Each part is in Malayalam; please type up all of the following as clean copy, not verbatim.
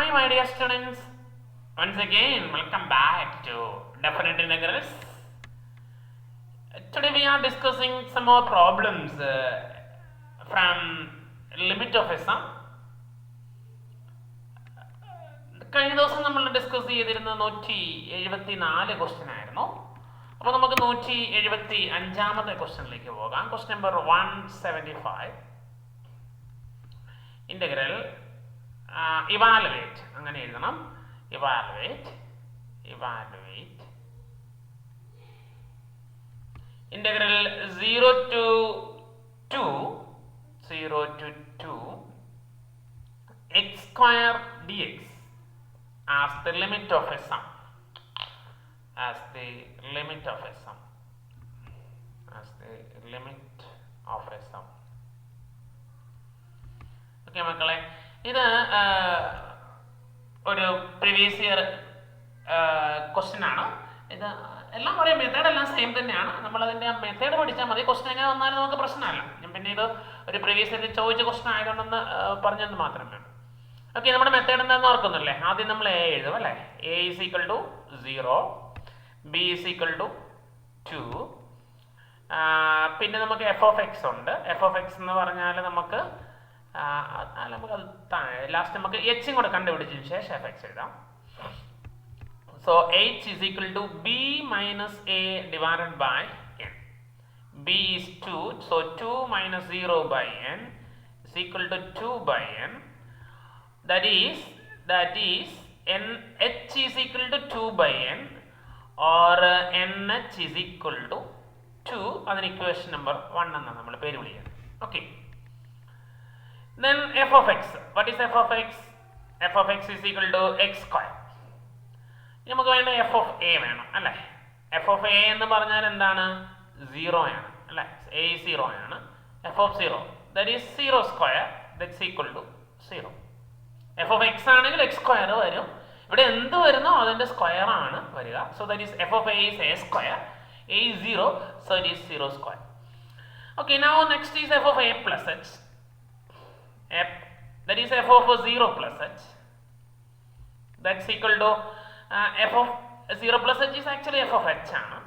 Hi my dear students, once again welcome back to Definite Integrals. Today we are discussing some more problems from limit of a sum. കഴിഞ്ഞ ദിവസം നമ്മൾ ഡിസ്കസ് ചെയ്തിരുന്ന 174 ക്വസ്റ്റ്യൻ ആയിരുന്നു. അപ്പോൾ നമുക്ക് 175ാമത്തെ ക്വസ്റ്റ്യനിലേക്ക് പോകാം. ക്വസ്റ്റ്യൻ നമ്പർ 175 ഇന്റഗ്രൽ ഇവാലുവേറ്റ്, അങ്ങനെ എഴുതണം. Evaluate integral 0 to 2 x square dx as the limit of a sum. Okay മക്കളെ, ഇത് ഒരു പ്രീവിയസ് ഇയർ ക്വസ്റ്റ്യൻ ആണ്. ഇത് എല്ലാം ഒരേ മെത്തേഡ്, എല്ലാം സെയിം തന്നെയാണ്. നമ്മളതിൻ്റെ ആ മെത്തേഡ് പഠിച്ചാൽ മതി. ക്വസ്റ്റ്യൻ എങ്ങനെ വന്നാലും നമുക്ക് പ്രശ്നമല്ല. ഞാൻ പിന്നെ ഇത് ഒരു പ്രീവിയസ് ഇയർ ചോദിച്ച ക്വസ്റ്റ്യൻ ആയതുകൊണ്ടെന്ന് പറഞ്ഞത് മാത്രമേ. ഓക്കെ, നമ്മുടെ മെത്തേഡ് എന്താണെന്ന് ഓർക്കുന്നില്ലേ? ആദ്യം നമ്മൾ എ എഴുതും അല്ലേ. A is equal to 0, b is equal to 2, പിന്നെ നമുക്ക് എഫ് ഓഫ് എക്സ് ഉണ്ട്. എഫ് ഓഫ് എക്സ് എന്ന് പറഞ്ഞാൽ നമുക്ക് ലാസ്റ്റ് നമുക്ക് എച്ചും കൂടെ കണ്ടുപിടിച്ചതിന് ശേഷം എഫ് എക്സ് എഴുതാം. So h is equal to B minus A divided by n. B is 2, so 2 minus 0 by n is equal to 2 by n. That is n h is equal to 2 by n or nh is equal to 2. അതിന് ഇക്വേഷൻ നമ്പർ 1 എന്നാണ് നമ്മൾ പേര് വിളിക്കുന്നത്. Okay, then f of x. What is f of x? f of x is equal to x square. നമുക്ക് വേണ്ട f of a വേണം അല്ലേ. f of a എന്ന് പറഞ്ഞാൽ എന്താണ്? 0 ആണ് അല്ലേ. a 0 ആണ്. f of 0 that is 0 square that's equal to 0. F of x ആണെങ്കിൽ എക്സ് സ്ക്വയർ വരും. ഇവിടെ എന്ത് വരുന്നോ അതിന്റെ സ്ക്വയർ ആണ് വരിക. So that is f of a is a square. A is 0, so it is 0 square. Okay, now next is f of A plus h. That is f of 0 plus h. That's equal to f of 0 plus h is actually f of h ആണ്.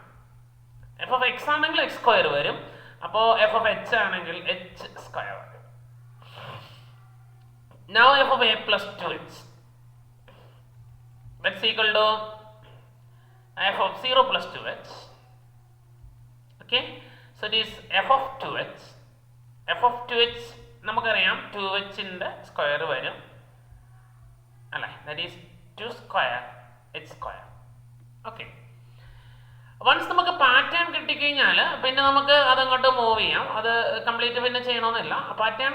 എഫ് ഓഫ് എക്സ് ആണെങ്കിൽ എക്സ് സ്ക്വയർ വരും. അപ്പോൾ എഫ് ഓഫ് എച്ച് ആണെങ്കിൽ എച്ച് സ്ക്വയർ വരും. Now f of a plus 2h, that's equal to f of 0 plus 2h. Okay, so it is f of 2h. f of 2h നമുക്കറിയാം 2h ന്റെ സ്ക്വയർ വരും അല്ലേ. that is 2 square h square. Okay, once നമുക്ക് പാറ്റേൺ കിട്ടിക്കഴിഞ്ഞാൽ പിന്നെ നമുക്ക് അതങ്ങോട്ട് മൂവ് ചെയ്യാം. അത് കംപ്ലീറ്റ് പിന്നെ ചെയ്യണമെന്നില്ല. പാറ്റേൺ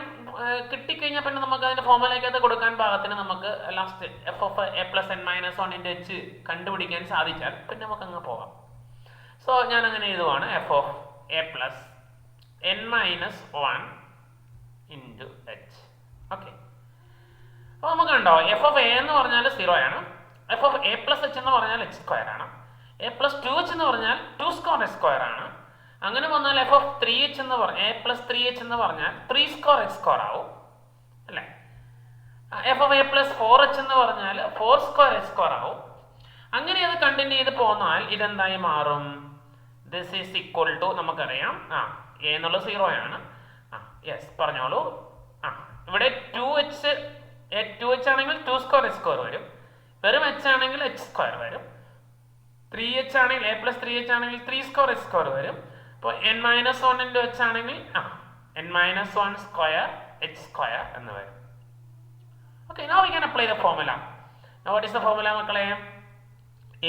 കിട്ടിക്കഴിഞ്ഞാൽ പിന്നെ നമുക്ക് അതിൻ്റെ ഫോർമുലയ്ക്കകത്ത് കൊടുക്കാൻ പാകത്തിന് നമുക്ക് last F of A plus N minus 1 into H കണ്ടുപിടിക്കാൻ സാധിച്ചാൽ പിന്നെ നമുക്ക് അങ്ങ് പോകാം. സോ ഞാൻ അങ്ങനെ എഴുതുവാണ്, F of A plus N minus 1 into H. Okay, അപ്പോൾ നമുക്ക് കണ്ടോ എഫ് ഓഫ് എ എന്ന് പറഞ്ഞാൽ 0 ആണ്. F of A plus H എന്ന് പറഞ്ഞാൽ എച്ച് സ്ക്വയർ ആണ്. എ പ്ലസ് 2h എന്ന് പറഞ്ഞാൽ 2 സ്ക്വയർ എച്ച് സ്ക്വയർ ആണ്. അങ്ങനെ വന്നാൽ എഫ് ഓഫ് 3h എന്ന് പറഞ്ഞാൽ എ പ്ലസ് 3h എന്ന് പറഞ്ഞാൽ 3 സ്ക്വയർ എച്ച് സ്ക്വയർ ആവും അല്ലേ. F of A plus 4h എന്ന് പറഞ്ഞാൽ 4 സ്ക്വയർ എച്ച് സ്ക്വയർ ആവും. അങ്ങനെ അത് കണ്ടിന്യൂ ചെയ്ത് പോന്നാൽ ഇതെന്തായി മാറും? ദിസ് ഈസ് ഈക്വൽ ടു നമുക്കറിയാം എ എന്നുള്ളത് 0 ആണ്. യെസ് പറഞ്ഞോളൂ. ഇവിടെ 2h ആണെങ്കിൽ 2 സ്ക്വയർ എച്ച് സ്ക്വയർ വരും. വെറും എച്ച് ആണെങ്കിൽ എച്ച് സ്ക്വയർ വരും. 3h ആണെങ്കിൽ എ പ്ലസ് 3h ആണെങ്കിൽ 3 സ്ക്വയർ എച്ച് സ്ക്വയർ വരും. അപ്പോൾ n മൈനസ് 1 ഇൻറ്റു എച്ച് ആണെങ്കിൽ n minus 1 square h square എന്ന് വരും. Okay, now we can apply the formula. Now what is the formula മക്കളെ?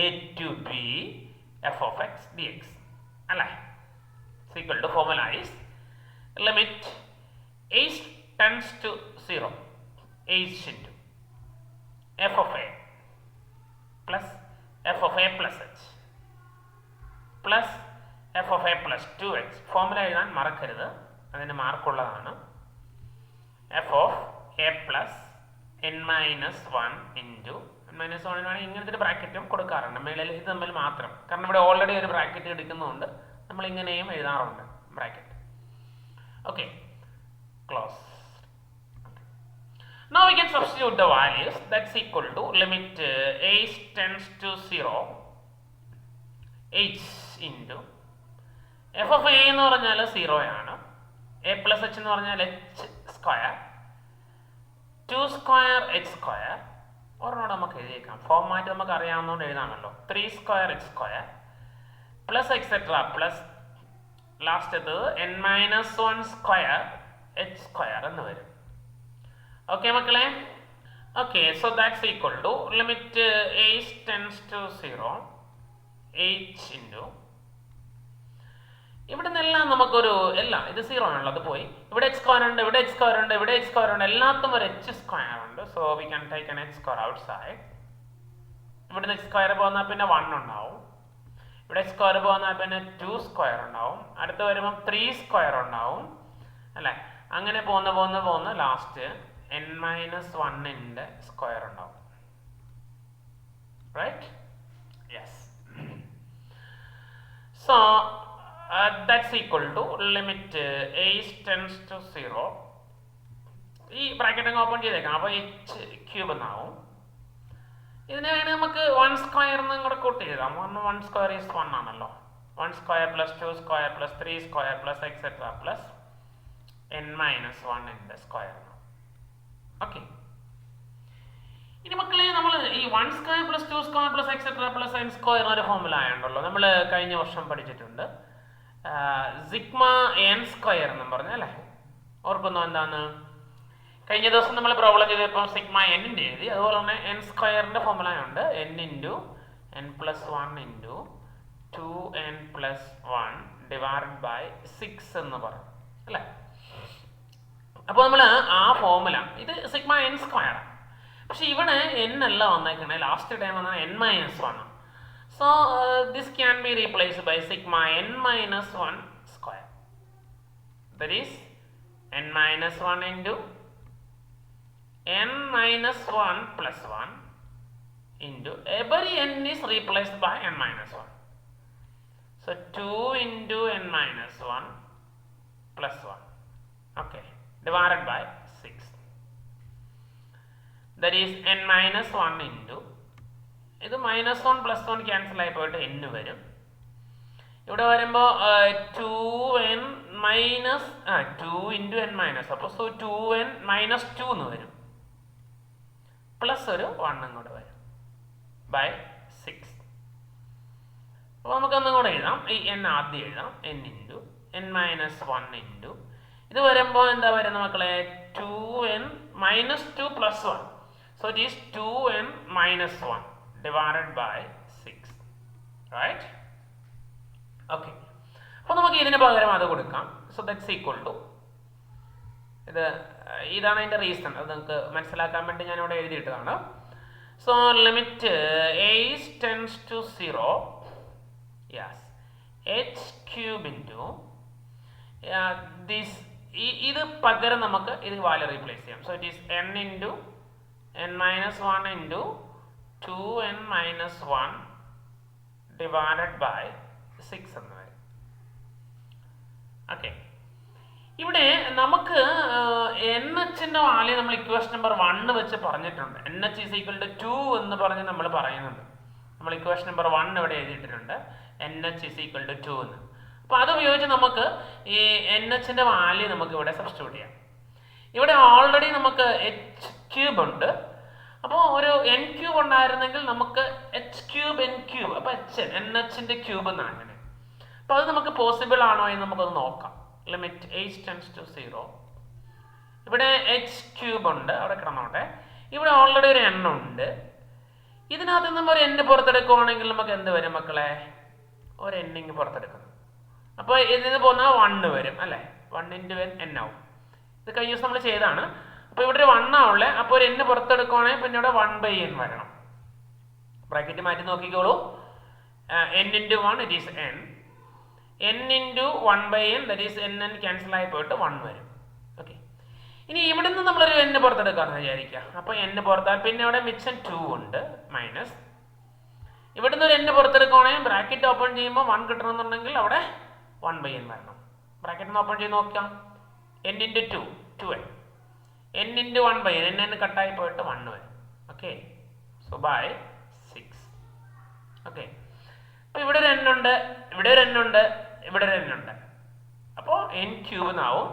a to b f of x dx അല്ലേ. Equal to formula is limit h tends to 0 h into f of a plus f of a plus h plus f of a plus 2h. Formula എഴുതാൻ മറക്കരുത്, അതിന് മാർക്കുള്ളതാണ്. f of a plus n minus 1 into n minus 1 വേണമെങ്കിൽ ഇങ്ങനത്തെ ഒരു ബ്രാക്കറ്റും കൊടുക്കാറുണ്ട്. മേളിൽ ഇത് തമ്മിൽ മാത്രം, കാരണം ഇവിടെ ഓൾറെഡി ഒരു ബ്രാക്കറ്റ് എടുക്കുന്നതുകൊണ്ട് നമ്മൾ ഇങ്ങനെയും എഴുതാറുണ്ട് bracket. Okay, close. Now we can substitute the values. That's equal to limit h tends to 0 h into f of a എന്ന് പറഞ്ഞാൽ 0 ആണ്. a plus h എന്ന് പറഞ്ഞാൽ h square 2 square h square ഒരെണ്ണം നമുക്ക് എഴുതിയേക്കാം. ഫോർമാറ്റ് നമുക്ക് അറിയാവുന്നതുകൊണ്ട് എഴുതാമല്ലോ. 3 square h square plus etcetera plus last n minus 1 square h square എന്ന് വരും. ഓക്കെ മക്കളെ. Okay, so that's equal to limit h tends to 0 h into ഇവിടെ നിന്നെല്ലാം നമുക്കൊരു എല്ലാം ഇത് 0 ആണല്ലോ, അത് പോയി. ഇവിടെ h സ്ക്വയർ ഉണ്ട്, ഇവിടെ h സ്ക്വയർ ഉണ്ട്, ഇവിടെ h സ്ക്വയർ ഉണ്ട്, എല്ലാത്തും ഒരു h സ്ക്വയർ ഉണ്ട്. So we can take an h square out side. ഇവിടുന്ന് h സ്ക്വയർ പോന്നാൽ പിന്നെ 1 ഉണ്ടാവും. ഇവിടെ h സ്ക്വയർ പോന്നാൽ പിന്നെ 2 സ്ക്വയർ ഉണ്ടാവും. അടുത്ത് വരുമ്പം 3 സ്ക്വയർ ഉണ്ടാവും അല്ലേ. അങ്ങനെ പോന്ന് ലാസ്റ്റ് n മൈനസ് 1ന്റെ സ്ക്വയർ ഉണ്ടാവും. Right? Yes. So that's equal to limit h tends to 0. ഈ ബ്രാക്കറ്റ് അങ്ങ് ഓപ്പൺ ചെയ്തേക്കാം. അപ്പോൾ h ക്യൂബ് എന്നാവും. ഇതിനെ വേണമെങ്കിൽ നമുക്ക് 1 സ്ക്വയർ എന്നും കൂടെ കൂട്ടി എഴുതാം. 1 സ്ക്വയർ ഈസ് 1 ആണല്ലോ. 1 square plus 2 square plus 3 square plus etcetera plus n minus 1ന്റെ സ്ക്വയർ. ഓക്കെ, ഇനി മക്കളെ നമ്മൾ ഈ 1 square plus 2 square plus etcetera plus n square ഒരു ഫോർമുല ആയുണ്ടല്ലോ, നമ്മൾ കഴിഞ്ഞ വർഷം പഠിച്ചിട്ടുണ്ട്. സിഗ്മ n സ്ക്വയർ എന്നും പറഞ്ഞ അല്ലേ. ഓർക്കുന്നോ എന്താണ്? കഴിഞ്ഞ ദിവസം നമ്മൾ പ്രോബ്ലം ചെയ്തപ്പോൾ സിഗ്മ n എഴുതി. അതുപോലെ തന്നെ n സ്ക്വയറിന്റെ ഫോർമുല ഉണ്ട്. n into n plus 1 into 2n plus 1 divided by 6 എന്ന് പറയും അല്ലേ. അപ്പോൾ നമ്മൾ ആ ഫോർമുല ഇത് സിഗ്മ n സ്ക്വയർ. പക്ഷെ ഇവിടെ n അല്ല വന്നേക്കണേ, ലാസ്റ്റ് ടൈം വന്നാൽ n minus 1. So this can be replaced by sigma n minus 1 square. That is n minus 1 into n minus 1 plus 1 into every n is replaced by n minus 1. So 2 into n minus 1 plus 1. Okay, divided by 6. That is n minus 1 into ഇത് മൈനസ് 1 പ്ലസ് 1 ക്യാൻസൽ ആയി പോയിട്ട് n വരും. ഇവിടെ വരുമ്പോൾ 2n minus 2 into n minus, അപ്പോൾ 2n മൈനസ് 2 എന്ന് വരും. പ്ലസ് ഒരു 1 കൂടെ വരും ബൈ 6. അപ്പോൾ നമുക്കൊന്നും കൂടെ എഴുതാം. ഈ n ആദ്യം എഴുതാം. n into n minus 1 into ഇത് വരുമ്പോൾ എന്താ വരുന്നത് മക്കളെ? 2n minus 2 plus 1. So it is 2n minus 1 divided by 6. Right? Okay. അപ്പോൾ നമുക്ക് ഇതിന് പകരം അത് കൊടുക്കാം. സോ ദാറ്റ്സ് ഈക്വൽ ടു ഇതാണ് അതിൻ്റെ റീസൺ. അത് നിങ്ങൾക്ക് മനസ്സിലാക്കാൻ വേണ്ടി ഞാനിവിടെ എഴുതിയിട്ടതാണ്. So limit h tends to 0 yes h cube into this ഇത് പകരം നമുക്ക് ഇത് വാല്യൂ റീപ്ലേസ് ചെയ്യാം. So it is n into n minus 1 into 2n minus 1 divided by 6 എന്ന് വരും. ഓക്കെ, ഇവിടെ നമുക്ക് NHന്റെ വാല്യൂ നമ്മൾ ഇക്വേഷൻ നമ്പർ 1 വെച്ച് പറഞ്ഞിട്ടുണ്ട്. NH is equal to 2 എന്ന് പറഞ്ഞ് നമ്മൾ പറയുന്നുണ്ട്. നമ്മൾ ഇക്വേഷൻ നമ്പർ 1 ഇവിടെ എഴുതിയിട്ടുണ്ട്. NH is equal to 2 എന്ന്. അപ്പോൾ അത് ഉപയോഗിച്ച് നമുക്ക് ഈ NHന്റെ വാല്യൂ നമുക്ക് ഇവിടെ സബ്സ്റ്റിറ്റ്യൂട്ട് ചെയ്യാം. ഇവിടെ ഓൾറെഡി നമുക്ക് h ക്യൂബ് ഉണ്ട്. അപ്പോൾ ഒരു n ക്യൂബ് ഉണ്ടായിരുന്നെങ്കിൽ നമുക്ക് h ക്യൂബ് n ക്യൂബ്, അപ്പോൾ NHന്റെ ക്യൂബ് എന്നാണ് അങ്ങനെ. അപ്പോൾ അത് നമുക്ക് പോസിബിൾ ആണോ എന്ന് നമുക്കത് നോക്കാം. Limit h tends to 0. ഇവിടെ h ക്യൂബ് ഉണ്ട്, അവിടെ കിടന്നോട്ടെ. ഇവിടെ ഓൾറെഡി ഒരു n ഉണ്ട്. ഇതിനകത്ത് നമ്മൾ ഒരു n പുറത്തെടുക്കുകയാണെങ്കിൽ നമുക്ക് എന്ത് വരും മക്കളെ? ഒരു n പുറത്തെടുക്കുന്നു. അപ്പോൾ ഇതിന് പോന്നാൽ 1 വരും അല്ലേ. 1 ഇൻറ്റു n ആവും. ഇത് കഴിഞ്ഞ ദിവസം നമ്മൾ ചെയ്താണ്. അപ്പോൾ ഇവിടെ ഒരു 1 ആവുള്ളേ. അപ്പോൾ ഒരു n പുറത്തെടുക്കുകയാണെങ്കിൽ പിന്നെ ഇവിടെ 1/n വരണം. ബ്രാക്കറ്റ് മാറ്റി നോക്കിക്കോളൂ. n into 1 it is n. n into 1/n that is n cancel ആയി പോയിട്ട് 1 വരും. ഓക്കെ, ഇനി ഇവിടെ നിന്ന് നമ്മളൊരു n പുറത്തെടുക്കാമെന്ന് വിചാരിക്കുക. അപ്പോൾ n പുറത്താൽ പിന്നെ ഇവിടെ മിച്ചം 2 ഉണ്ട് മൈനസ്. ഇവിടെ നിന്ന് ഒരു n പുറത്തെടുക്കുകയാണെങ്കിൽ ബ്രാക്കറ്റ് ഓപ്പൺ ചെയ്യുമ്പോൾ 1 കിട്ടണമെന്നുണ്ടെങ്കിൽ അവിടെ 1/n വരണം. ബ്രാക്കറ്റ് ഓപ്പൺ ചെയ്ത് നോക്കാം. n into 2 2n. n into 1 by n, n കട്ടായി പോയിട്ട് 1 വരും. Okay, so by 6. ഓക്കെ, അപ്പോൾ ഇവിടെ ഒരു n ഉണ്ട്, ഇവിടെ ഒരു n ഉണ്ട്, ഇവിടെ ഒരു n ഉണ്ട്. അപ്പോൾ n ക്യൂബ് എന്നാവും.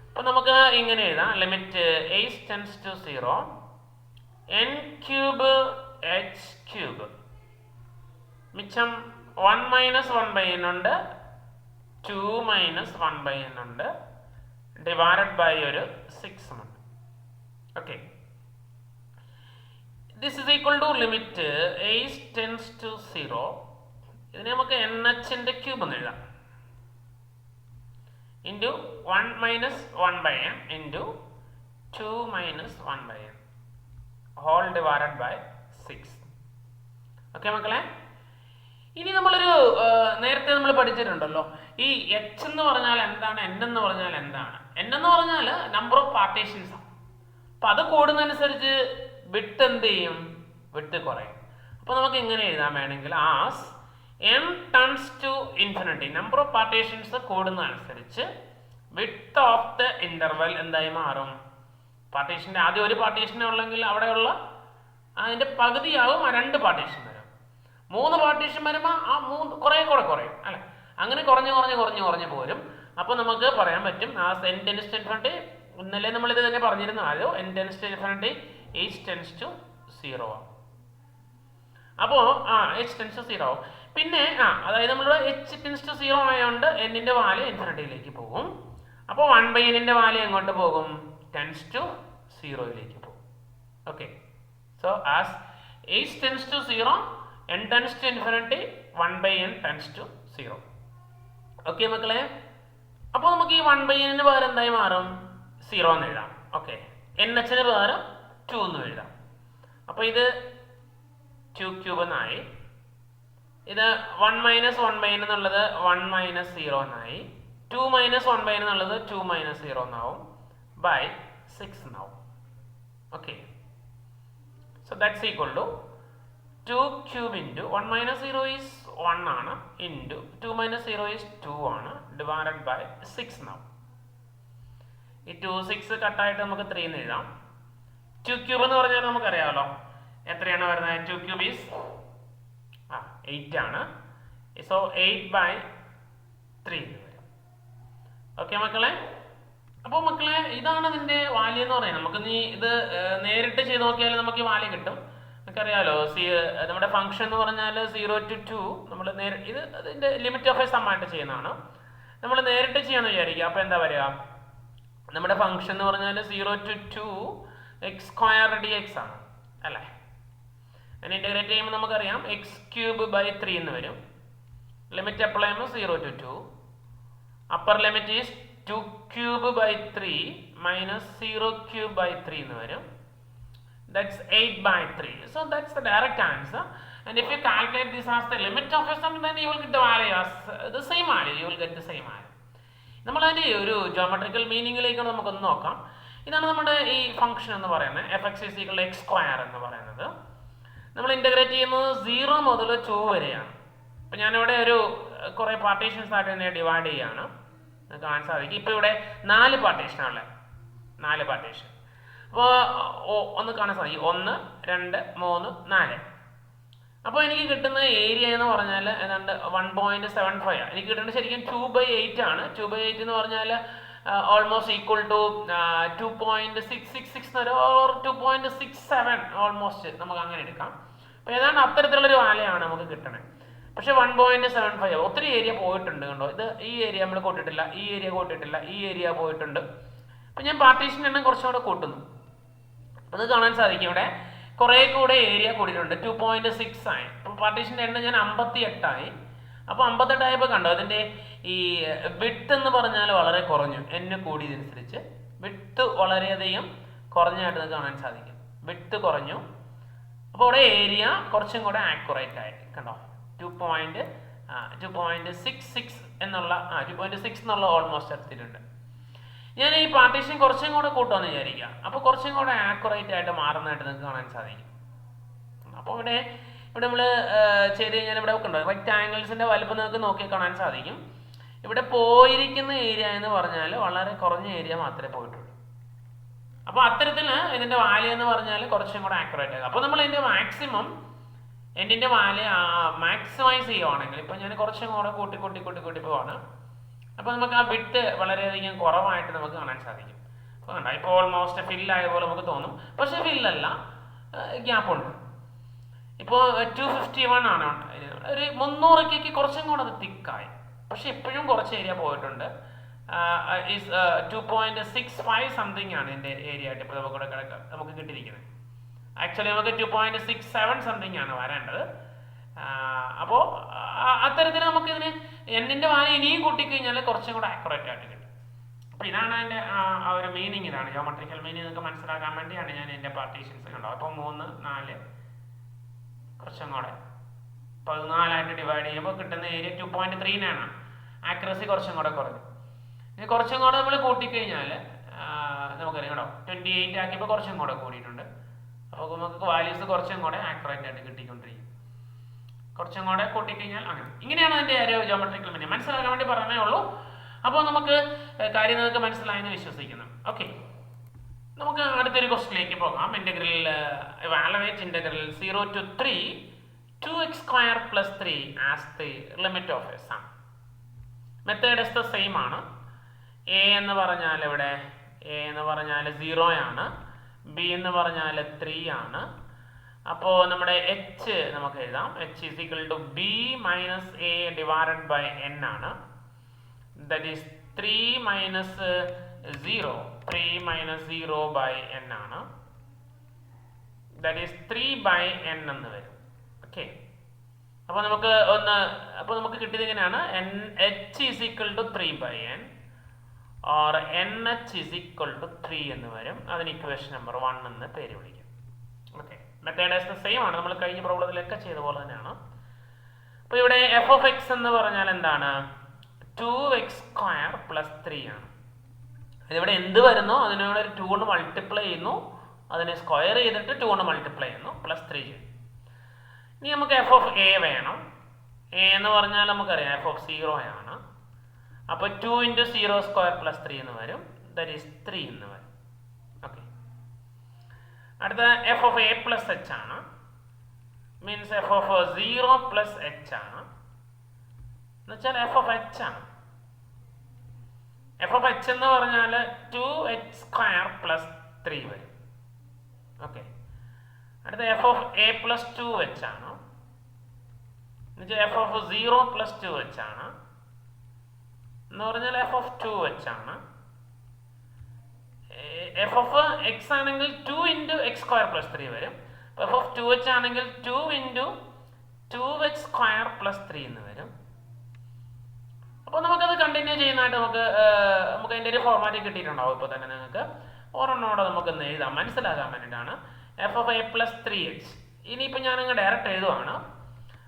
അപ്പോൾ നമുക്ക് ഇങ്ങനെ എഴുതാം, limit h tends to 0 n cube h cube മിച്ചം 1 മൈനസ് 1 ബൈ n ഉണ്ട്, 2 മൈനസ് 1 ബൈ n ഉണ്ട്, ഡിവൈഡഡ് ബൈ ഒരു 6 ഉണ്ട്. Okay, this is equal to limit h tends to 0. ഇതിനെ നമുക്ക് nh ന്റെ ക്യൂബ് എന്ന് എഴുതാം, into 1 minus 1 by n into 2 minus 1 by n whole divided by 6. Okay മക്കളെ, ഇനി നമ്മളൊരു നേരത്തെ നമ്മൾ പഠിച്ചിട്ടുണ്ടല്ലോ, ഈ h എന്ന് പറഞ്ഞാൽ എന്താണ്, n എന്ന് പറഞ്ഞാൽ എന്താണ്. n എന്ന് പറഞ്ഞാൽ നമ്പർ ഓഫ് പാർട്ടീഷൻസ് ആണ്. അപ്പം അത് കൂടുന്നതനുസരിച്ച് വിട്ട് എന്ത് ചെയ്യും, വിട്ട് കുറയും. അപ്പോൾ നമുക്ക് ഇങ്ങനെ എഴുതാൻ വേണമെങ്കിൽ as n tends to infinity, number of partitions കൂടുന്നതനുസരിച്ച് വിഡ്ത്ത് ഓഫ് ദ ഇന്റർവെൽ എന്തായി മാറും. പാർട്ടീഷൻ്റെ ആദ്യം ഒരു പാർട്ടീഷനെ ഉള്ളെങ്കിൽ അവിടെയുള്ള അതിൻ്റെ പകുതിയാവും 2 പാർട്ടീഷൻ വരും. 3 പാർട്ടീഷൻ വരുമ്പോൾ ആ 3 കുറേ കൂടെ കുറയും അല്ലേ, അങ്ങനെ കുറഞ്ഞ് കുറഞ്ഞ് കുറഞ്ഞ് കുറഞ്ഞ് പോരും. അപ്പോൾ നമുക്ക് പറയാൻ പറ്റും ആ n ടെൻസ് ടു ഇൻഫിനിറ്റി, ഇന്നലെ നമ്മളിത് തന്നെ പറഞ്ഞിരുന്നു, ആരോ n tends to infinity h tends to 0 ആവും. അപ്പോൾ h ടെൻസ് ടു 0 ആവും. പിന്നെ അതായത് നമ്മൾ h ടെൻസ് ടു 0 ആയതുകൊണ്ട് n-ന്റെ വാല്യൂ ഇൻഫിനിറ്റിയിലേക്ക് പോകും. അപ്പോൾ 1 ബൈ n-ന്റെ വാല്യൂ എങ്ങോട്ട് പോകും, ടെൻസ് ടു 0യിലേക്ക് പോകും. Okay, so as h tends to 0 n tends to infinity 1 by n tends to 0. Okay മക്കളെ, അപ്പോൾ നമുക്ക് ഈ 1 ബൈ n-ന് പകരം എന്തായി മാറും, 0 എന്ന് എഴുതാം. ഓക്കെ, nh-ന് പകരം 2 എന്ന് എഴുതാം. അപ്പോൾ ഇത് 2 ക്യൂബ് എന്നായി. ഇത് 1 മൈനസ് 1 ബൈ n എന്നുള്ളത് 1 മൈനസ് 0 എന്നായി. 2 മൈനസ് 1 ബൈ n എന്നുള്ളത് 2 മൈനസ് 0 എന്നാവും, ബൈ 6 എന്നാവും. Okay, so that's equal to 2 cube into 1 minus 0 is 1 ആണ്, ഇൻറ്റു 2 മൈനസ് 0 ഈസ് 2 ആണ്, ഡിവൈഡഡ് ബൈ 6 എന്നാവും. ഈ 2 6 കട്ടായിട്ട് നമുക്ക് 3 എന്ന് എഴുതാം. 2 ക്യൂബ് എന്ന് പറഞ്ഞാൽ നമുക്കറിയാമല്ലോ എത്രയാണ് വരുന്നത്, 2 ക്യൂബ് ഈസ് 8 ആണ്. സോ 8 ബൈ 3 എന്ന് വരും. ഓക്കെ മക്കളെ, അപ്പോൾ മക്കളെ ഇതാണ് ഇതിൻ്റെ വാല്യൂ എന്ന് പറയുന്നത്. നമുക്ക് നീ ഇത് നേരിട്ട് ചെയ്ത് നോക്കിയാൽ നമുക്ക് ഈ വാല്യൂ കിട്ടും. നമുക്കറിയാലോ നമ്മുടെ ഫംഗ്ഷൻ എന്ന് പറഞ്ഞാൽ 0 to 2 നമ്മൾ ഇത് അതിൻ്റെ ലിമിറ്റ് ഓഫ് എ സം ആയിട്ട് ചെയ്യുന്നതാണ്. നമ്മൾ നേരിട്ട് ചെയ്യാമെന്ന് വിചാരിക്കുക. അപ്പോൾ എന്താ പറയുക, നമ്മുടെ ഫംഗ്ഷൻ എന്ന് പറഞ്ഞാൽ 0 to 2 x സ്ക്വയർ dx ആണ് അല്ലേ. അതിന് ഇൻ്റഗ്രേറ്റ് ചെയ്യുമ്പോൾ നമുക്കറിയാം x ക്യൂബ് ബൈ 3 എന്ന് വരും. ലിമിറ്റ് അപ്ലൈ ചെയ്യുമ്പോൾ 0 to 2. Upper limit is 2 cube by 3 minus 0 cube by 3 എന്ന് വരും. That's 8 by 3. So that's the direct answer. And if you calculate this as the limit of a sum, then you will get the value as the same value. You will get the same value. നമ്മൾ അതിൻ്റെ ഒരു ജോമെട്രിക്കൽ മീനിങ്ങിലേക്ക് നമുക്കൊന്ന് നോക്കാം. ഇതാണ് നമ്മുടെ ഈ ഫംഗ്ഷൻ എന്ന് പറയുന്നത്, fx = x സ്ക്വയർ എന്ന് പറയുന്നത്. നമ്മൾ ഇൻ്റഗ്രേറ്റ് ചെയ്യുന്നത് 0 മുതൽ 2 വരെയാണ്. അപ്പോൾ ഞാനിവിടെ ഒരു കുറേ പാർട്ടീഷൻസ് ആയിട്ട് തന്നെ ഡിവൈഡ് ചെയ്യുകയാണ്. നിങ്ങൾക്ക് കാണാൻ സാധിക്കും. ഇപ്പോൾ ഇവിടെ 4 പാർട്ടീഷനാണുള്ളത്, 4 പാർട്ടീഷൻ. അപ്പോൾ ഒന്ന് കാണാൻ സാധിക്കും, 1 2 3 4. അപ്പോൾ എനിക്ക് കിട്ടുന്ന ഏരിയ എന്ന് പറഞ്ഞാൽ ഏതാണ്ട് 1.75 എനിക്ക് കിട്ടുന്നത് ശരിക്കും 2/8 ആണ്. 2/8 എന്ന് പറഞ്ഞാൽ almost equal to 2.666 or 2.67 almost നമുക്ക് അങ്ങനെ എടുക്കാം. അപ്പോൾ ഏതാണ്ട് അത്തരത്തിലുള്ളൊരു വാല്യാണ് നമുക്ക് കിട്ടണേ. പക്ഷേ 1.75 ഒത്തിരി ഏരിയ പോയിട്ടുണ്ട് കണ്ടോ. ഇത് ഈ ഏരിയ നമ്മൾ കൂട്ടിയിട്ടില്ല, ഈ ഏരിയ കൂട്ടിയിട്ടില്ല, ഈ ഏരിയ പോയിട്ടുണ്ട്. അപ്പോൾ ഞാൻ പാർട്ടീഷൻ എണ്ണം കുറച്ചുകൂടെ കൂട്ടുന്നു. അത് കാണാൻ സാധിക്കും, ഇവിടെ കുറേ കൂടെ ഏരിയ കൂടിയിട്ടുണ്ട്, 2.6 ആയി. അപ്പോൾ പാർട്ടീഷൻ്റെ എണ്ണം ഞാൻ 58 ആയി. അപ്പോൾ 58 ആയപ്പോൾ കണ്ടോ അതിൻ്റെ ഈ വിഡ്ത്ത് എന്ന് പറഞ്ഞാൽ വളരെ കുറഞ്ഞു, n കൂടിയതനുസരിച്ച് വിഡ്ത്ത് വളരെയധികം കുറഞ്ഞായിട്ട് കാണാൻ സാധിക്കും. വിഡ്ത്ത് കുറഞ്ഞു, അപ്പോൾ ഇവിടെ ഏരിയ കുറച്ചും കൂടെ ആക്യുറേറ്റ് ആയി കണ്ടോ. 2.66 എന്നുള്ള 2.6 എന്നുള്ള ഓൾമോസ്റ്റ് എടുത്തിട്ടുണ്ട്. ഞാൻ ഈ പാർട്ടീഷൻ കുറച്ചും കൂടെ കൂട്ടുമെന്ന് വിചാരിക്കാം. അപ്പോൾ കുറച്ചും കൂടെ ആക്യുറേറ്റ് ആയിട്ട് മാറുന്നതായിട്ട് നിങ്ങൾക്ക് കാണാൻ സാധിക്കും. അപ്പോൾ ഇവിടെ നമ്മൾ ചെയ്ത് കഴിഞ്ഞാൽ ഇവിടെ ഒക്കെ ഉണ്ടോ റെക്റ്റാങ്കിൾസിൻ്റെ വലുപ്പം നിങ്ങൾക്ക് നോക്കി കാണാൻ സാധിക്കും. ഇവിടെ പോയിരിക്കുന്ന ഏരിയ എന്ന് പറഞ്ഞാൽ വളരെ കുറഞ്ഞ ഏരിയ മാത്രമേ പോയിട്ടുള്ളൂ. അപ്പോൾ അത്തരത്തിൽ ഇതിൻ്റെ വാല്യൂ എന്ന് പറഞ്ഞാൽ കുറച്ചും കൂടെ ആക്യുറേറ്റ് ആകും. അപ്പോൾ നമ്മൾ ഇതിൻ്റെ മാക്സിമം എൻ്റെ വാല്യൂ മാക്സിമൈസ് ചെയ്യുവാണെങ്കിൽ, ഇപ്പോൾ ഞാൻ കുറച്ചും കൂടെ കൂട്ടി പോവാണ്. അപ്പോൾ നമുക്ക് ആ ബിറ്റ് വളരെയധികം കുറവായിട്ട് നമുക്ക് കാണാൻ സാധിക്കും. അപ്പോൾ കണ്ടോ, ഇപ്പോൾ ഓൾമോസ്റ്റ് ഫില്ലായ പോലെ നമുക്ക് തോന്നും, പക്ഷേ ഫില്ലല്ല, ഗ്യാപ്പുണ്ട്. ഇപ്പോൾ 251 ആണ്, ഒരു 300 കുറച്ചും കൂടെ അത് തിക്കായി, പക്ഷെ ഇപ്പോഴും കുറച്ച് ഏരിയ പോയിട്ടുണ്ട്. 2.65 സംതിങ് ആണ് ഇതിൻ്റെ ഏരിയ ആയിട്ട് ഇപ്പോൾ നമുക്ക് കിട്ടിയിരിക്കുന്നത്. ആക്ച്വലി നമുക്ക് 2.67 സംതിങ് ആണ് വരേണ്ടത്. അപ്പോൾ അത്തരത്തിൽ നമുക്കിതിന് എന്നിൻ്റെ വാല്യൂ ഇനിയും കൂട്ടിക്കഴിഞ്ഞാൽ കുറച്ചും കൂടെ ആക്യുറേറ്റ് ആയിട്ട് കിട്ടും. അപ്പോൾ ഇതാണ് അതിൻ്റെ ആ ഒരു മീനിങ്. ഇതാണ് ജോമെട്രിക്കൽ മീനിങ് നിങ്ങൾക്ക് മനസ്സിലാക്കാൻ വേണ്ടിയാണ് ഞാൻ എൻ്റെ പാർട്ടീഷൻസ് കണ്ടത്. അപ്പോൾ 3, 4 കുറച്ചും കൂടെ 14 ഡിവൈഡ് ചെയ്യുമ്പോൾ കിട്ടുന്ന ഏരിയ 2.39 ആക്യുറസി കുറച്ചും കൂടെ കുറഞ്ഞു. ഇനി കുറച്ചും കൂടെ നമ്മൾ കൂട്ടിക്കഴിഞ്ഞാൽ നമുക്കറിയാം കേട്ടോ, 28 ആക്കിയപ്പോൾ കുറച്ചും കൂടെ കൂടിയിട്ടുണ്ട്. അപ്പോൾ നമുക്ക് വാല്യൂസ് കുറച്ചും കൂടെ ആക്യുറേറ്റ് ആയിട്ട് കിട്ടിക്കൊണ്ടിരിക്കും. കുറച്ചും കൂടെ കൂട്ടിക്കഴിഞ്ഞാൽ അങ്ങനെ. ഇങ്ങനെയാണ് അതിൻ്റെ ഒരു ജോമെട്രിക്കൽ മീനിങ്. മനസ്സിലാക്കാൻ വേണ്ടി പറഞ്ഞേ ഉള്ളൂ. അപ്പോൾ നമുക്ക് കാര്യം നിങ്ങൾക്ക് മനസ്സിലായെന്ന് വിശ്വസിക്കുന്നു. ഓക്കെ, നമുക്ക് അടുത്തൊരു ക്വസ്റ്റിലേക്ക് പോകാം. Integral evaluate integral 0 to 3 2x² + 3 as the limit of a sum. Method is the same ആണ്. എ എന്ന് പറഞ്ഞാൽ ഇവിടെ എ എന്ന് പറഞ്ഞാൽ 0 ആണ്, ബി എന്ന് പറഞ്ഞാൽ 3 ആണ്. അപ്പോൾ നമ്മുടെ എച്ച് നമുക്ക് എഴുതാം. H is equal to B minus A divided by N ആണ്. That is 3 minus 0 3 minus 0 by N ആണ്. ദറ്റ് ഈസ് 3 ബൈ എൻ എന്ന് വരും. ഓക്കെ, അപ്പോൾ നമുക്ക് കിട്ടിയത് എങ്ങനെയാണ്? H is equal to 3 by N or N H is equal to 3 എന്ന് വരും. അതിന് ഇക്വേഷൻ നമ്പർ 1 എന്ന് പേര് വിളിക്കും. Okay, method is the same ആണ്, നമ്മൾ കഴിഞ്ഞ പ്രോബ്ലത്തിലൊക്കെ ചെയ്ത പോലെ തന്നെയാണ്. അപ്പോൾ ഇവിടെ എഫ് ഓഫ് എക്സ് എന്ന് പറഞ്ഞാൽ എന്താണ്? 2x² + 3 ആണ്. ഇതിവിടെ എന്ത് വരുന്നോ അതിനോട് ഒരു 2 കൊണ്ട് മൾട്ടിപ്ലൈ ചെയ്യുന്നു, അതിനെ സ്ക്വയർ ചെയ്തിട്ട് 2 കൊണ്ട് മൾട്ടിപ്ലൈ ചെയ്യുന്നു, +3 ചെയ്യും. ഇനി നമുക്ക് എഫ് ഓഫ് എ വേണം. എ എന്ന് പറഞ്ഞാൽ നമുക്കറിയാം എഫ് ഓഫ് 0 ആണ്. അപ്പോൾ 2 × 0² + 3 എന്ന് വരും. ദറ്റ് ഈസ് 3 എന്ന് വരും. ഓക്കെ, അടുത്ത എഫ് ഓഫ് എ + h ആണ്. മീൻസ് എഫ് ഓഫ് 0 + h ആണ്. എന്നുവെച്ചാൽ എഫ് ഓഫ് h ആണ്. എഫ് ഓഫ് h എന്ന് പറഞ്ഞാൽ 2h² + 3 വരും. ഓക്കെ, അടുത്ത എഫ് ഓഫ് എ + 2h ആണ്. എന്നുവെച്ചാൽ എഫ് ഓഫ് 0 + 2h ആണ്. എന്ന് പറഞ്ഞാൽ എഫ് ഓഫ് 2h ആണ്. എഫ് ഓഫ് എക്സ് ആണെങ്കിൽ 2 × x² + 3 വരും. എഫ് ഓഫ് 2h ആണെങ്കിൽ 2 × 2h² + 3 എന്ന് വരും. അപ്പോൾ നമുക്കത് കണ്ടിന്യൂ ചെയ്യുന്നതായിട്ട് നമുക്ക് അതിൻ്റെ ഒരു ഫോർമാറ്റ് കിട്ടിയിട്ടുണ്ടാവും. ഇപ്പോൾ തന്നെ നിങ്ങൾക്ക് ഒരെണ്ണോടെ നമുക്കൊന്ന് എഴുതാം, മനസ്സിലാക്കാൻ വേണ്ടിയിട്ടാണ്. F of A + 3h. ഇനിയിപ്പോൾ ഞാനങ്ങ് ഡയറക്റ്റ് എഴുതുവാണ്.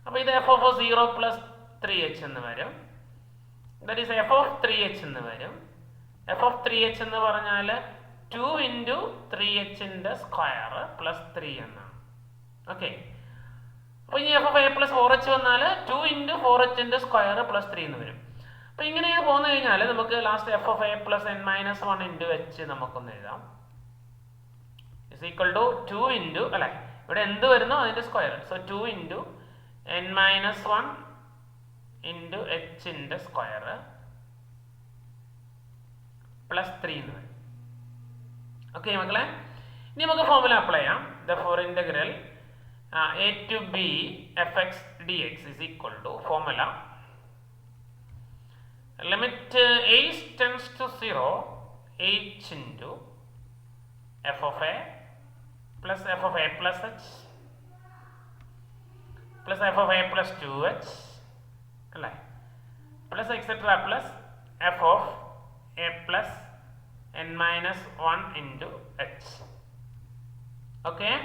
അപ്പോൾ ഇത് എഫ് ഓഫ് 0 + 3h എന്ന് വരും. That is f of 3h എന്ന് വരും. എഫ് ഓഫ് 3h എന്ന് പറഞ്ഞാൽ 2 × 3h² + 3 എന്നാണ്. ഓക്കെ, അപ്പോൾ ഇനി എഫ് ഓഫ് എ + 4h വന്നാൽ 2 × 4h² + 3 എന്ന് വരും. അപ്പോൾ ഇങ്ങനെ പോന്നു കഴിഞ്ഞാൽ നമുക്ക് last F of A + n-1 × h നമുക്കൊന്ന് എഴുതാം. ഇസ് ഈക്വൽ ടു 2 × അല്ലേ, ഇവിടെ എന്ത് വരുന്നോ അതിൻ്റെ സ്ക്വയർ. സോ 2 × n-1 × h ൻ്റെ സ്ക്വയർ +3 എന്ന് വരും. ഓക്കെ മക്കളെ, ഇനി നമുക്ക് ഫോർമുല അപ്ലൈ ചെയ്യാം. Therefore integral a to b fx dx is equal to formula limit h tends to 0 h into f of a plus f of a plus h plus f of a plus 2h plus etc plus f of a plus n-1 into h. Okay,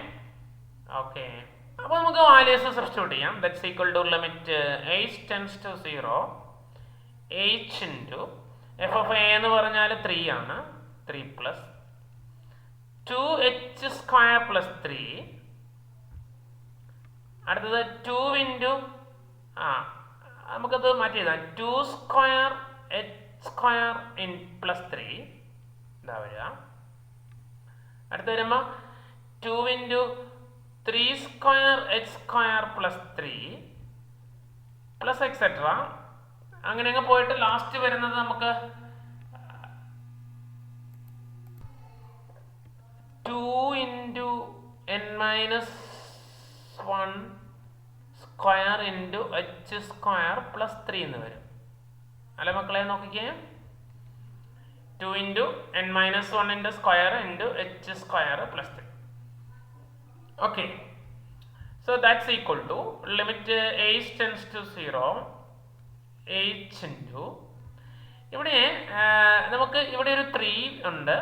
okay. അപ്പോൾ നമുക്ക് വാല്യൂസ് സബ്സ്റ്റിറ്റ്യൂട്ട് ചെയ്യാം. That's equal to limit h tends to 0 h into f of a എന്ന് പറഞ്ഞാൽ 3 ആണ്, 3 plus 2h² plus 3. അടുത്തത് 2 into നമുക്കത് മാറ്റി എഴുതാം. 2² h² in plus 3 ഇതാ വരിക. അടുത്ത വരുമ്പോൾ 2 into 3 square h square plus 3 plus etcetera. അങ്ങനെ അങ്ങ് പോയിട്ട് ലാസ്റ്റ് വരുന്നത് നമുക്ക് 2 into n minus 1 square into h square plus 3 എന്ന് വരും. അല്ലെ മക്കളെ, നോക്കിക്കേ, 2 into n minus 1 square into h square plus 3. Okay, so that's equal to limit h tends to 0 h into ഇവിടെ നമുക്ക് ഇവിടെ ഒരു 3 ഉണ്ട്,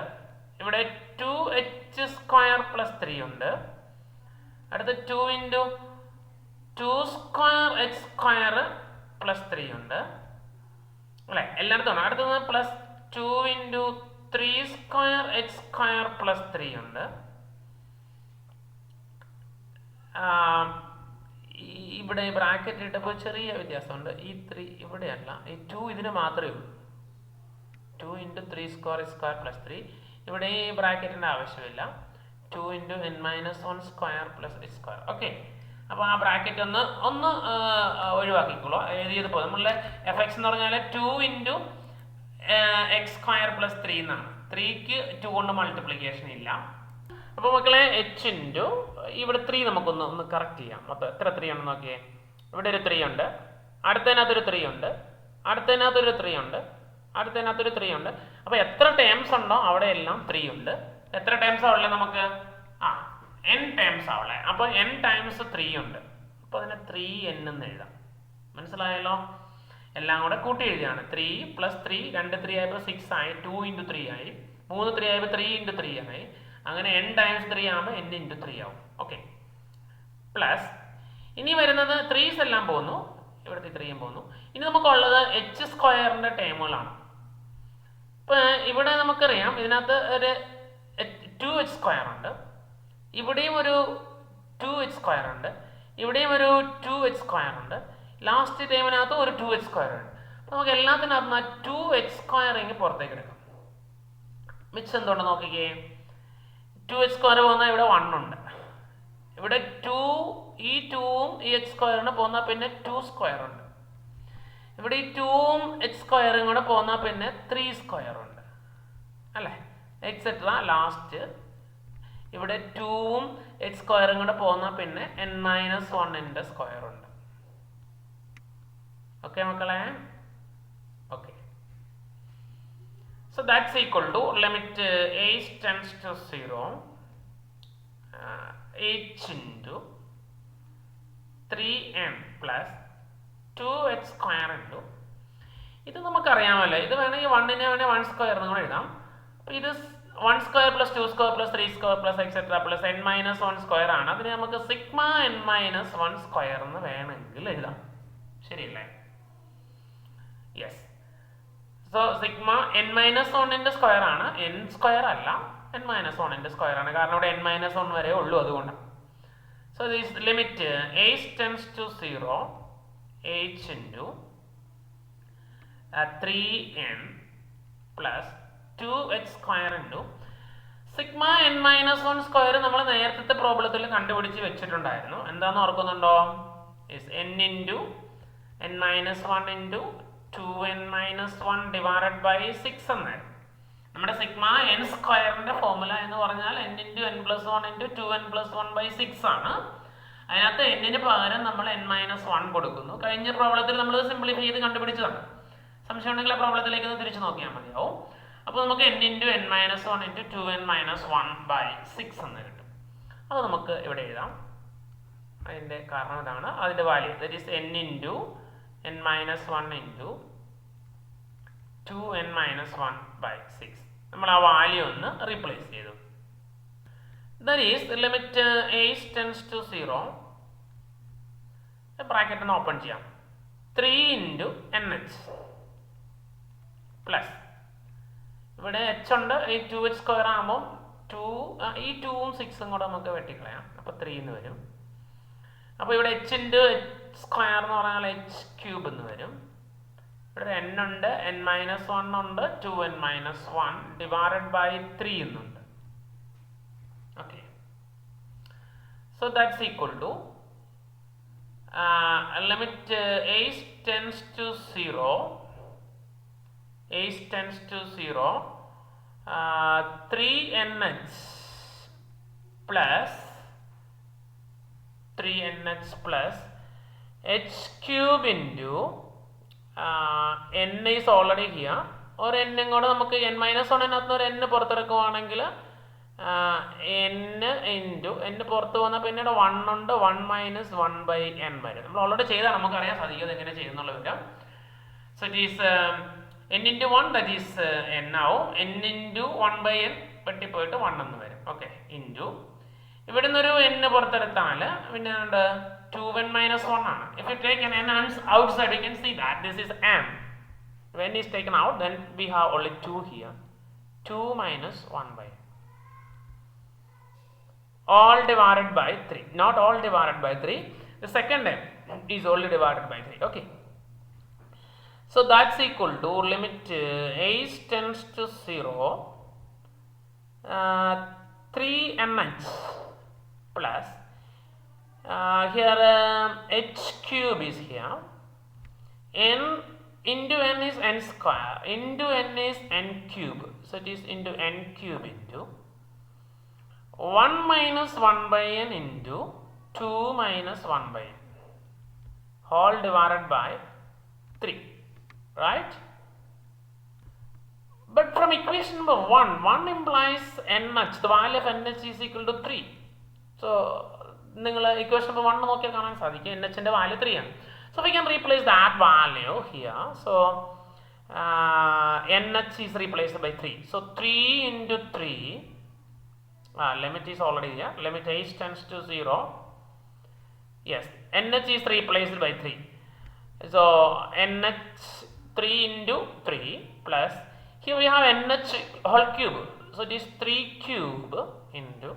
ഇവിടെ 2h സ്ക്വയർ പ്ലസ് 3 ഉണ്ട്, അടുത്ത 2 into 2 square h square plus 3 ഉണ്ട് അല്ലെ, എല്ലായിടത്തും. അടുത്തത് plus 2 into 3 square h square plus 3 ഉണ്ട്. ഇവിടെ ബ്രാക്കറ്റ് ഇട്ടപ്പോൾ ചെറിയ വ്യത്യാസമുണ്ട്. ഈ 3 ഇവിടെയല്ല, ഈ 2 ഇതിന് മാത്രമേ ഉള്ളൂ. 2 into 3 square h square plus 3. ഇവിടെ ഈ ബ്രാക്കറ്റിൻ്റെ ആവശ്യമില്ല. 2 into n minus 1 square plus H square. Okay, അപ്പോൾ ആ ബ്രാക്കറ്റ് ഒന്ന് ഒഴിവാക്കിക്കോളൂ. എഴുതിയതുപോലെ നമ്മളുടെ എഫ് എക്സ് എന്ന് പറഞ്ഞാൽ 2 ഇൻറ്റു എക്സ് സ്ക്വയർ പ്ലസ് 3 എന്നാണ്. 3ക്ക് 2 കൊണ്ട് മൾട്ടിപ്ലിക്കേഷൻ ഇല്ല. അപ്പോൾ മക്കളെ എച്ച് ഇൻറ്റു ഇവിടെ 3 നമുക്കൊന്ന് കറക്റ്റ് ചെയ്യാം. മൊത്തം എത്ര 3 ഉണ്ടെന്ന് നോക്കിയേ. ഇവിടെ ഒരു 3 ഉണ്ട്, അടുത്തതിനകത്തൊരു 3 ഉണ്ട്, അടുത്തതിനകത്തൊരു 3 ഉണ്ട്, അടുത്തതിനകത്തൊരു 3 ഉണ്ട്. അപ്പോൾ എത്ര ടേംസ് ഉണ്ടോ അവിടെ എല്ലാം 3 ഉണ്ട്. എത്ര ടേംസ് ആവുള്ളത് നമുക്ക്? n ടേംസ് ആവുള്ളത്. അപ്പോൾ n ടൈംസ് 3 ഉണ്ട്. അപ്പോൾ അതിനെ 3n എന്ന് എഴുതാം. മനസ്സിലായല്ലോ? എല്ലാം കൂടെ കൂട്ടി എഴുതിയാണ്. 3 പ്ലസ് 3, 2 3 ആയപ്പോൾ 6 ആയി, 2 ഇൻറ്റു 3 ആയി, 3 3 ആയപ്പോൾ 3 ഇൻറ്റു 3 ആയി. അങ്ങനെ n ടൈംസ് 3 ആകുമ്പോൾ n ഇൻറ്റു 3 ആവും. ഓക്കെ, പ്ലസ് ഇനി വരുന്നത് 3s എല്ലാം പോകുന്നു, ഇവിടുത്തെ 3യും പോകുന്നു. ഇനി നമുക്കുള്ളത് എച്ച് സ്ക്വയറിൻ്റെ ടേമുകളാണ്. ഇപ്പോൾ ഇവിടെ നമുക്കറിയാം ഇതിനകത്ത് ഒരു 2h സ്ക്വയർ ഉണ്ട്, ഇവിടെയും ഒരു 2h സ്ക്വയർ ഉണ്ട്, ഇവിടെയും ഒരു 2h സ്ക്വയർ ഉണ്ട്, ലാസ്റ്റ് ടൈമിനകത്ത് ഒരു 2h സ്ക്വയർ ഉണ്ട്. അപ്പോൾ നമുക്ക് എല്ലാത്തിനകത്ത് 2h സ്ക്വയർ ഇങ്ങനെ പുറത്തേക്ക് എടുക്കാം. മിച്ചം എന്തുകൊണ്ട് നോക്കിക്കേ, 2h സ്ക്വയർ പോകുന്ന ഇവിടെ 1 ഉണ്ട്, ഇവിടെ 2, ഈ 2ഉം ഈ h സ്ക്വയറിന് പോകുന്ന പിന്നെ 2 സ്ക്വയർ ഉണ്ട്, ഇവിടെ ഈ 2ഉം h സ്ക്വയറും കൂടെ പോകുന്ന പിന്നെ 3 സ്ക്വയർ ഉണ്ട് അല്ലേ, എക്സെട്ര. ലാസ്റ്റ് ഇവിടെ 2ഉം h സ്ക്വയറും കൂടെ പോകുന്ന പിന്നെ n മൈനസ് 1 സ്ക്വയർ ഉണ്ട്. ഓക്കെ മക്കളെ, okay. So that's equal to limit h tends to 0 h into 3n plus 2h square into ഇത് നമുക്കറിയാമല്ലോ. ഇത് വേണമെങ്കിൽ 1നെ വേണമെങ്കിൽ 1 സ്ക്വയർ എന്ന് കൂടെ എഴുതാം. അപ്പോൾ ഇത് 1 square plus 2 square plus 3 square plus etcetera plus n minus 1 square ആണ്. അതിന് നമുക്ക് സിഗ്മ n മൈനസ് 1 സ്ക്വയർ എന്ന് വേണമെങ്കിൽ എഴുതാം. ശരിയല്ലേ? Yes. So sigma n minus 1 square ആണ്, n സ്ക്വയർ അല്ല, n മൈനസ് 1 സ്ക്വയർ ആണ്. കാരണം ഇവിടെ n മൈനസ് 1 വരെ ഉള്ളൂ, അതുകൊണ്ടാണ്. So this limit h tends to 0 h into 3n plus 2h square into sigma n minus 1 square നമ്മൾ നേരത്തെ പ്രോബ്ലത്തിൽ കണ്ടുപിടിച്ച് വെച്ചിട്ടുണ്ടായിരുന്നു. എന്താണെന്ന് ഓർക്കുന്നുണ്ടോ? n into n minus 1 into 2n minus 1 divided by 6 എന്നായിരുന്നു. നമ്മുടെ സിഗ്മ n സ്ക്വയറിന്റെ ഫോർമുല എന്ന് പറഞ്ഞാൽ n into n plus 1 into 2n plus 1 by 6 ആണ്. അതിനകത്ത് n-ന് പകരം നമ്മൾ n മൈനസ് 1 കൊടുക്കുന്നു. കഴിഞ്ഞ പ്രോബ്ലത്തിൽ നമ്മൾ സിംപ്ലിഫൈ ചെയ്ത് കണ്ടുപിടിച്ചതാണ്. സംശയം ഉണ്ടെങ്കിൽ ആ പ്രോബ്ലത്തിലേക്ക് ഒന്ന് തിരിച്ചു നോക്കിയാൽ മതിയാവും. അപ്പോൾ നമുക്ക് n into n minus 1 into 2n minus 1 by 6 എന്ന് കിട്ടും. അത് നമുക്ക് ഇവിടെ എഴുതാം. അതിൻ്റെ കാരണം ഇതാണ്, അതിൻ്റെ value that is n into n minus 1 into 2n minus 1 by 6. നമ്മൾ ആ വാല്യൂ ഒന്ന് റീപ്ലേസ് ചെയ്തു. That is limit h tends to 0 bracket ഒന്ന് ഓപ്പൺ ചെയ്യാം. 3 ഇൻറ്റു nh പ്ലസ് ഇവിടെ h ഉണ്ട്, ഈ 2h സ്ക്വയർ ആകുമ്പോൾ ഈ 2ഉം 6ഉം കൂടെ നമുക്ക് വെട്ടിക്കളയാം. അപ്പോൾ 3 എന്ന് വരും. അപ്പോൾ ഇവിടെ h ഇൻറ്റു h സ്ക്വയർ എന്ന് പറഞ്ഞാൽ h ക്യൂബ് എന്ന് വരും. ഇവിടെ n ഉണ്ട്, n മൈനസ് 1 ഉണ്ട്, 2n മൈനസ് 1 ഡിവൈഡഡ് ബൈ 3 എന്നുണ്ട്. So that's equal to limit a tends to 0, a tends to 0, 3nh plus 3nh plus h cube into n is already here, or n ingode namukku n minus 1 nathu or n പുറത്തെടുക്കുകയാണെങ്കിൽ n into n പുറത്ത് വന്നാൽ പിന്നീട് 1 ഉണ്ട്, 1 minus 1 by n വരും. നമ്മൾ ഓൾറെഡി ചെയ്താൽ നമുക്കറിയാൻ സാധിക്കും എങ്ങനെ ചെയ്യുന്നുള്ള വിവരം. So it is n into 1, that is n ആവും. n into 1 by n വെട്ടിപ്പോയിട്ട് 1 എന്ന് വരും. ഓക്കെ, ഇൻറ്റു ഇവിടെ നിന്നൊരു n പുറത്തെടുത്താൽ പിന്നെ 2n minus 1 ആണ്. If you take an n outside, you can see that this is n. When is taken out, then we have only 2 here. 2 minus 1 by n. All divided by 3. Not all divided by 3. The second n is only divided by 3. Okay. So that's equal to limit a tends to 0, 3nh plus here h cube is here, n into n is n square, into n is n cube, so it is into n cube into 1 minus 1 by n into 2 minus 1 by n, all divided by 3, right? But from equation number 1 implies nh, the value of nh is equal to 3. So നിങ്ങൾ equation number 1 നോക്കിയാൽ കാണാൻ സാധിക്കും nh ന്റെ വാല്യൂ 3 ആണ്. So we can replace that value here. So nh is replaced by 3. So 3 into 3, limit is already here, limit h tends to 0. Yes, nh is replaced by 3. So nh 3 into 3 plus, here we have nh whole cube. So it is 3 cube into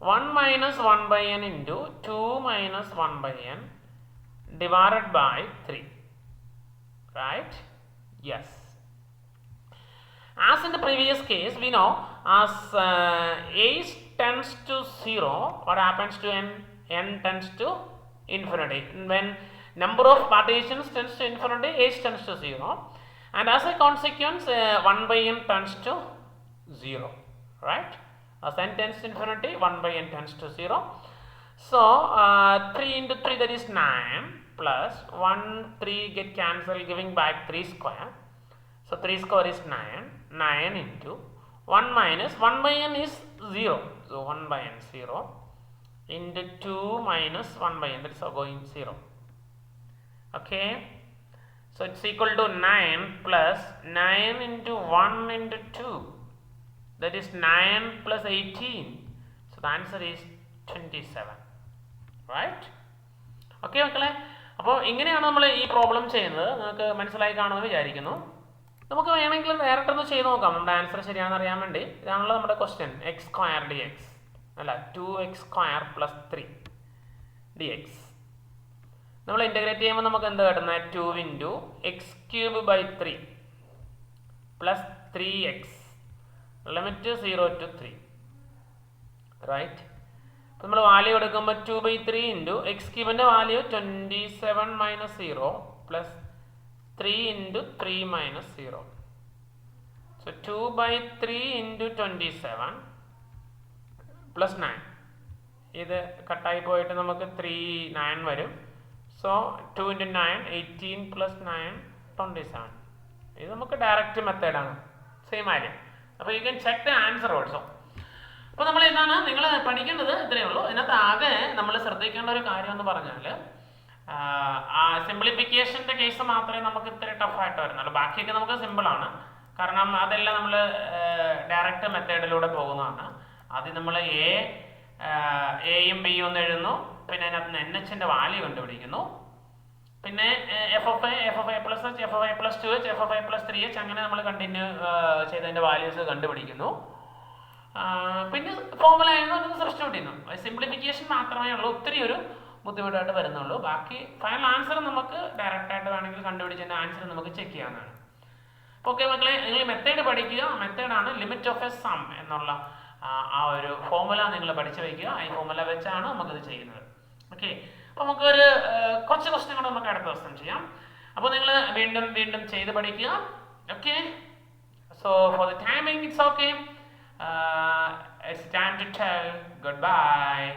1 minus 1 by n into 2 minus 1 by n divided by 3, right? Yes. As in the previous case, we know as a tends to 0, what happens to n? N tends to infinity. When number of partitions tends to infinity, h tends to 0, and as a consequence 1 by n tends to 0, right? As n tends to infinity, 1 by n tends to 0. So 3 into 3, that is 9, plus 1, 3 get cancelled, giving back 3 square. So 3 square is 9. 9 into 1 minus 1 by n is 0. So 1 by n 0 into 2 minus 1 by n, that is going 0. Okay. So it's equal to 9 plus 9 into 1 into 2. That is 9 plus 18. So the answer is 27. Right? Okay, മക്കളെ. അപ്പോൾ ഇങ്ങനെയാണ് നമ്മൾ ഈ പ്രോബ്ലം ചെയ്യുന്നത്. നിങ്ങൾക്ക് മനസ്സിലായി കാണുമെന്ന് വിചാരിക്കുന്നു. നമുക്ക് വേണമെങ്കിൽ ഡയറക്റ്റ് ഒന്ന് ചെയ്ത് നോക്കാം നമ്മുടെ ആൻസർ ശരിയാണെന്ന് അറിയാൻ വേണ്ടി. ഇതാണല്ലോ നമ്മുടെ question, X square D X അല്ല 2x സ്ക്വയർ പ്ലസ് 3 dx. നമ്മൾ ഇൻ്റഗ്രേറ്റ് ചെയ്യുമ്പോൾ നമുക്ക് എന്ത് കിട്ടുന്നത്? 2 into X cube by 3 plus 3x limit 0 to 3, right? അപ്പോൾ നമ്മൾ വാല്യൂ എടുക്കുമ്പോൾ 2/3 ഇൻറ്റു എക്സ് ക്യൂബിൻ്റെ value 27 minus 0 plus 3 into 3 minus 0. So 2/3 into 27 plus 9. ഇത് കട്ടായി പോയിട്ട് നമുക്ക് 9 വരും. So 2 into 9, 18 plus 9, 27. ഇത് നമുക്ക് ഡയറക്റ്റ് മെത്തേഡാണ്, സെയിം ആര്യം. അപ്പോൾ you can check the answer also. അപ്പോൾ നമ്മൾ എന്താണ് നിങ്ങൾ പഠിക്കേണ്ടത് ഇത്രയേ ഉള്ളൂ. ഇതിനകത്ത് ആകെ നമ്മൾ ശ്രദ്ധിക്കേണ്ട ഒരു കാര്യം എന്ന് പറഞ്ഞാൽ സിംപ്ലിഫിക്കേഷൻ്റെ കേസ് മാത്രമേ നമുക്ക് ഇത്തിരി ടഫായിട്ട് വരുന്നുള്ളൂ. ബാക്കിയൊക്കെ നമുക്ക് സിമ്പിളാണ്, കാരണം അതെല്ലാം നമ്മൾ ഡയറക്റ്റ് മെത്തേഡിലൂടെ പോകുന്നതാണ്. ആദ്യം നമ്മൾ എയും ബിയും ഒന്ന് എഴുതുന്നു, പിന്നെ അതിനകത്ത് എൻ എച്ചിൻ്റെ വാല്യൂ കണ്ടുപിടിക്കുന്നു, പിന്നെ F of A plus H, F of A plus 2h, F of A plus 3h, അങ്ങനെ നമ്മൾ കണ്ടിന്യൂ ചെയ്തതിൻ്റെ വാല്യൂസ് കണ്ടുപിടിക്കുന്നു. പിന്നെ ഫോർമുല ആയിരുന്നു സബ്സ്റ്റിറ്റ്യൂട്ട് ചെയ്യുന്നു. സിംപ്ലിഫിക്കേഷൻ മാത്രമേ ഉള്ളൂ ഒത്തിരി ഒരു ബുദ്ധിമുട്ടായിട്ട് വരുന്നുള്ളൂ. ബാക്കി ഫൈനൽ ആൻസർ നമുക്ക് ഡയറക്റ്റായിട്ട് വേണമെങ്കിൽ കണ്ടുപിടിച്ചതിൻ്റെ ആൻസർ നമുക്ക് ചെക്ക് ചെയ്യാവുന്നതാണ്. ഓക്കെ മക്കളെ, നിങ്ങൾ മെത്തേഡ് പഠിക്കുക. മെത്തേഡാണ് ലിമിറ്റ് ഓഫ് എ സം എന്നുള്ള ആ ഒരു ഫോർമുല നിങ്ങൾ പഠിച്ചു വയ്ക്കുക. ഈ ഫോർമുല വെച്ചാണ് നമുക്കിത് ചെയ്യുന്നത്. ഓക്കെ, അപ്പോൾ നമുക്കൊരു കുറച്ച് ക്വസ്റ്റ്യൻ കൂടെ നമുക്ക് അടുത്ത ദിവസം ചെയ്യാം. അപ്പോൾ നിങ്ങൾ വീണ്ടും വീണ്ടും ചെയ്ത് പഠിക്കുക. Okay, so for the timing it's okay. It's time to tell goodbye.